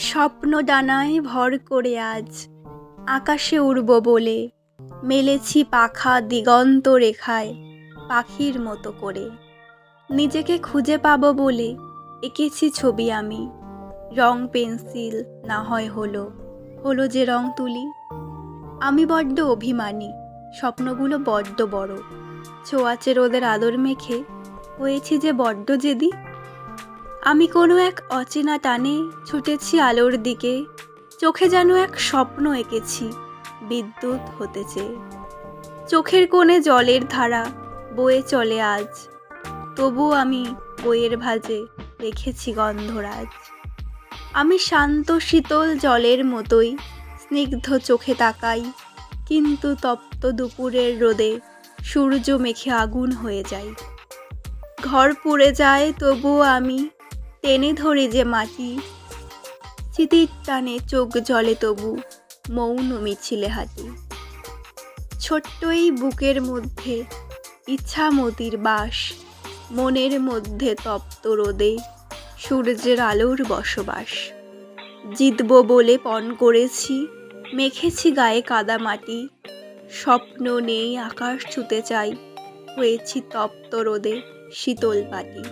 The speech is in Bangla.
স্বপ্ন ডানায় ভর করে আজ আকাশে উড়ব বলে মেলেছি পাখা দিগন্ত রেখায় পাখির মতো করে। নিজেকে খুঁজে পাবো বলে এঁকেছি ছবি আমি, রং পেন্সিল না হয় হলো হলো যে রং তুলি। আমি বড্ড অভিমানী, স্বপ্নগুলো বড্ড বড়, ছোঁয়াচে রোদের আদর মেখে হয়েছি যে বড্ড জেদি। আমি কোনো এক অচেনা টানে ছুটেছি আলোর দিকে, চোখে যেন এক স্বপ্ন এঁকেছি বিদ্যুৎ হতে চেয়ে। চোখের কোণে জলের ধারা বয়ে চলে আজ, তবু আমি বইয়ের ভাঁজে রেখেছি গন্ধরাজ। আমি শান্ত শীতল জলের মতোই স্নিগ্ধ চোখে তাকাই, কিন্তু তপ্ত দুপুরের রোদে সূর্য মেখে আগুন হয়ে যায়। ঘর পুড়ে যায় তবুও আমি টেনে ধরি যে মাটি, স্মৃতির টানে চোখ জলে তবু মৌন মিছিলে হাঁটি। ছোট্ট এই বুকের মধ্যে ইচ্ছামতির বাস, মনের মধ্যে তপ্ত রোদে সূর্যের আলোর বসবাস। জিতব বলে পণ করেছি, মেখেছি গায়ে কাদা মাটি, স্বপ্ন নেই আকাশ ছুতে চাই, হয়েছি তপ্ত রোদে শীতল পাটি।